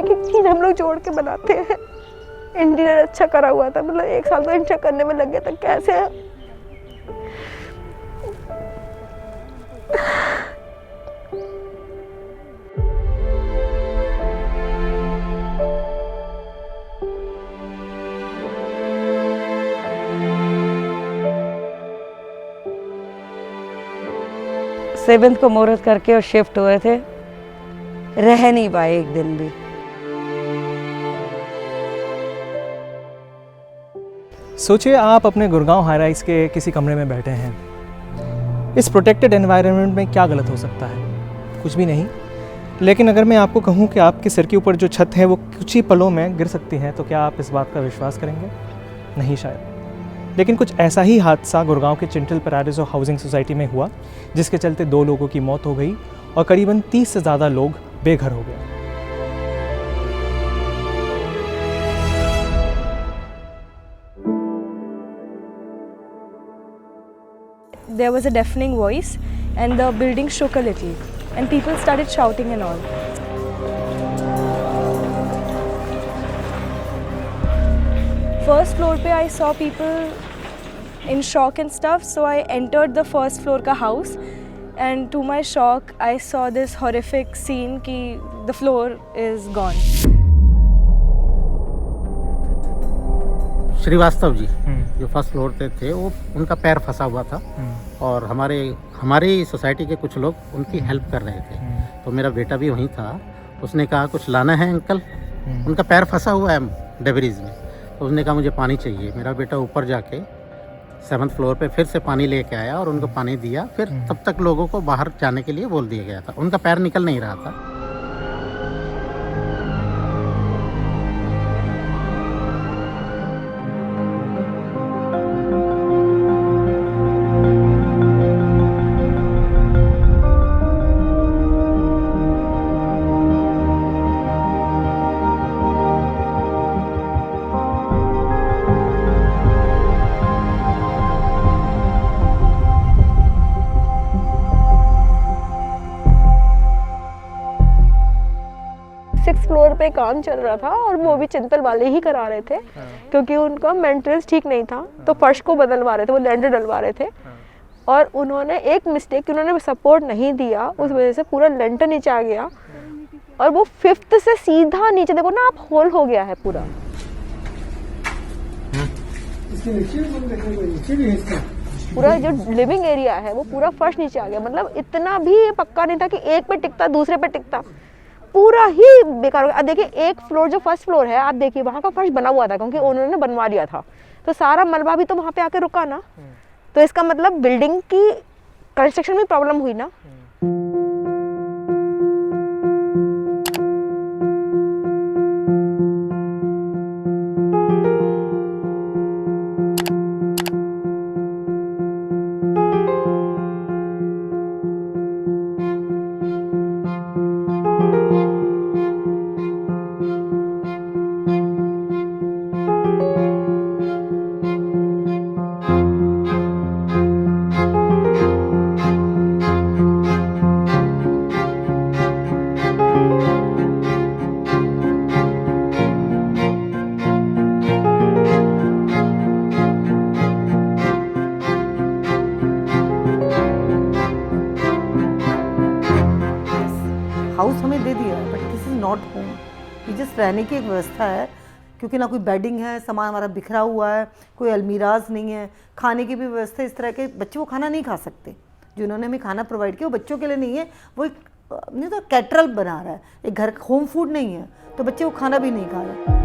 एक एक चीज़ हम लोग जोड़ के बनाते हैं। इंटीरियर अच्छा करा हुआ था, मतलब 1 साल तो इंटीरियर करने में लग गया था। कैसे 7th को मुहूर्त करके और शिफ्ट हुए थे, रह नहीं पाए एक दिन भी। सोचिए आप अपने गुड़गांव हाई राइज के किसी कमरे में बैठे हैं। इस प्रोटेक्टेड एनवायरनमेंट में क्या गलत हो सकता है? कुछ भी नहीं। लेकिन अगर मैं आपको कहूँ कि आपके सिर के ऊपर जो छत है वो कुछ ही पलों में गिर सकती है, तो क्या आप इस बात का विश्वास करेंगे? नहीं शायद। लेकिन कुछ ऐसा ही हादसा गुड़गांव के चिंटल पैराडिसो हाउसिंग सोसाइटी में हुआ, जिसके चलते 2 लोगों की मौत हो गई और करीबन 30 से ज़्यादा लोग बेघर हो गए। there was a deafening voice and the building shook a little and people started shouting and all. First floor पे I saw people in shock and stuff, so I entered the first floor का house and to my shock I saw this horrific scene कि the floor is gone. Srivastava ji जो first floor पे थे, वो उनका पैर फंसा हुआ था और हमारी सोसाइटी के कुछ लोग उनकी हेल्प कर रहे थे। तो मेरा बेटा भी वहीं था। उसने कहा कुछ लाना है अंकल, उनका पैर फंसा हुआ है डेबरीज में। तो उसने कहा मुझे पानी चाहिए। मेरा बेटा ऊपर जाके 7th फ्लोर पे फिर से पानी लेके आया और उनको पानी दिया। फिर तब तक लोगों को बाहर जाने के लिए बोल दिया गया था। उनका पैर निकल नहीं रहा था। फ्लोर पे काम चल रहा था और वो भी चिंतल वाले ही करा रहे थे क्योंकि उनका मेंटेनेंस ठीक नहीं था, तो फर्श को बदलवा रहे थे, वो लैंडर डलवा रहे थे और उन्होंने एक मिस्टेक, उन्होंने सपोर्ट नहीं दिया, उस वजह से पूरा लेंटर नीचे आ गया और वो 5th से सीधा नीचे, देखो ना आप, होल हो गया है पूरा। पूरा जो लिविंग एरिया है वो पूरा फर्श नीचे आ गया। मतलब इतना भी पक्का नहीं था कि एक पे टिकता दूसरे पे टिकता, पूरा ही बेकार हो गया। अब देखिए एक फ्लोर जो फर्स्ट फ्लोर है, आप देखिए वहाँ का फर्श बना हुआ था क्योंकि उन्होंने बनवा दिया था, तो सारा मलबा भी तो वहाँ पे आके रुका ना। तो इसका मतलब बिल्डिंग की कंस्ट्रक्शन में प्रॉब्लम हुई ना। हाउस हमें दे दिया है, but this is not home. ये जस्ट रहने की एक व्यवस्था है, क्योंकि ना कोई बेडिंग है, सामान हमारा बिखरा हुआ है, कोई अलमीराज नहीं है, खाने की भी व्यवस्था इस तरह के, बच्चे वो खाना नहीं खा सकते। जो उन्होंने हमें खाना प्रोवाइड किया वो बच्चों के लिए नहीं है, वो एक नहीं तो कैटरल बना रहा है, एक घर होम फूड नहीं है, तो बच्चे वो खाना भी नहीं खा रहे।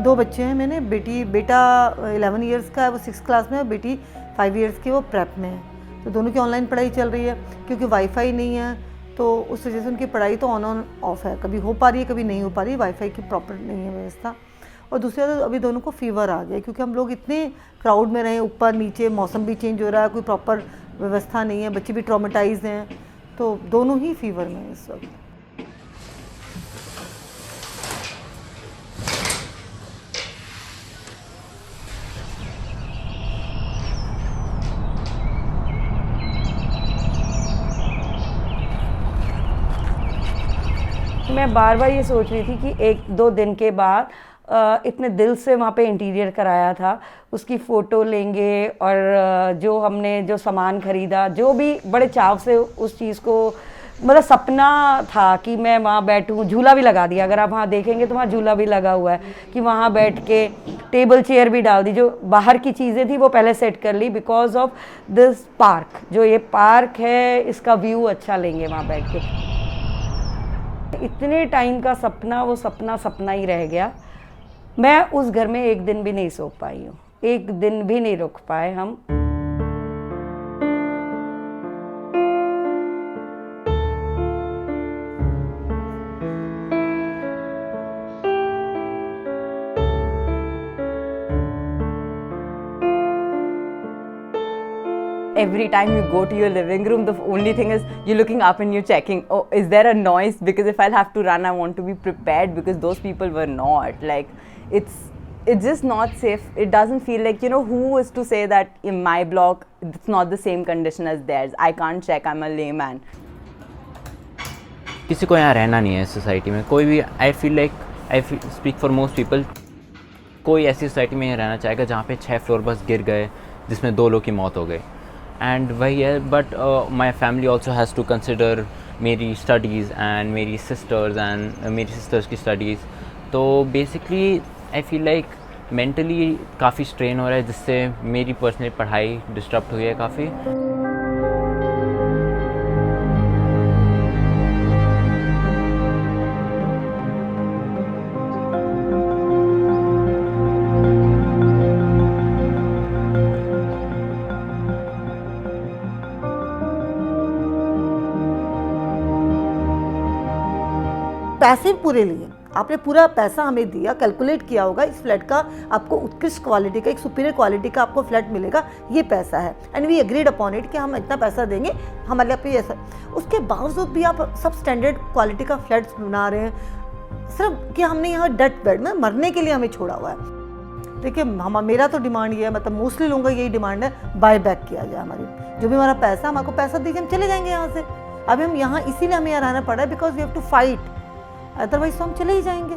दो बच्चे हैं मैंने, बेटा 11 इयर्स का है, वो 6th क्लास में है, बेटी 5 इयर्स की, वो प्रेप में है। तो दोनों की ऑनलाइन पढ़ाई चल रही है, क्योंकि वाईफाई नहीं है तो उस वजह से उनकी पढ़ाई तो ऑन ऑफ है, कभी हो पा रही है कभी नहीं हो पा रही, वाईफाई की प्रॉपर नहीं है व्यवस्था। और दूसरी बात, अभी दोनों को फीवर आ गया क्योंकि हम लोग इतने क्राउड में रहे, ऊपर नीचे, मौसम भी चेंज हो रहा है, कोई प्रॉपर व्यवस्था नहीं है, बच्चे भी ट्रॉमेटाइज हैं, तो दोनों ही फीवर में इस वक्त। मैं बार बार ये सोच रही थी कि 1-2 दिन के बाद इतने दिल से वहाँ पे इंटीरियर कराया था, उसकी फ़ोटो लेंगे और जो सामान ख़रीदा, जो भी बड़े चाव से उस चीज़ को, मतलब सपना था कि मैं वहाँ बैठूँ। झूला भी लगा दिया, अगर आप वहाँ देखेंगे तो वहाँ झूला भी लगा हुआ है कि वहाँ बैठ के टेबल चेयर भी डाल दी। जो बाहर की चीज़ें थी वो पहले सेट कर ली बिकॉज ऑफ दिस पार्क। जो ये पार्क है इसका व्यू अच्छा लेंगे वहाँ बैठ के। इतने टाइम का सपना वो सपना ही रह गया। मैं उस घर में एक दिन भी नहीं सो पाई हूँ, एक दिन भी नहीं रुक पाए हम। Every time you go to your living room, the only thing is you're looking up and you're checking, oh, is there a noise? Because if I'll have to run, I want to be prepared, because those people were not. Like, it's just not safe. It doesn't feel like, who is to say that in my block, it's not the same condition as theirs? I can't check, I'm a layman. किसी को यहाँ रहना नहीं है society में, कोई भी। I speak for most people, कोई ऐसी सोसाइटी में रहना चाहेगा जहाँ पे 6 फ्लोर बस गिर गए, जिसमें 2 लोग की मौत हो गई। एंड वही है, but my family also has to consider मेरी स्टडीज़ एंड मेरी सिस्टर्स की स्टडीज़। तो basically I feel like mentally काफ़ी स्ट्रेन हो रहा है, जिससे मेरी पर्सनली पढ़ाई डिस्टर्ब हुई है काफ़ी। पैसे पूरे लिए आपने पूरा पैसा हमें दिया, कैलकुलेट किया होगा इस फ्लैट का आपको उत्कृष्ट क्वालिटी का, एक सुपीरियर क्वालिटी का आपको फ्लैट मिलेगा, ये पैसा है। And we agreed upon it कि हम इतना पैसा देंगे, हमारे लिए ऐसा। उसके बावजूद भी आप सब स्टैंडर्ड क्वालिटी का फ्लैट्स बना रहे हैं, सिर्फ कि हमने यहाँ डेथ बेड में मरने के लिए हमें छोड़ा हुआ है। देखिए मेरा तो डिमांड ये है, मतलब मोस्टली लोगों का यही डिमांड है, बाय बैक किया जाए हमारी जो भी हमारा पैसा, हम आपको पैसा दीजिए, हम चले जाएंगे यहाँ से। अभी हम यहाँ इसीलिए हमें यहाँ रहना पड़ा है because we have to fight, otherwise तो हम चले ही जाएंगे।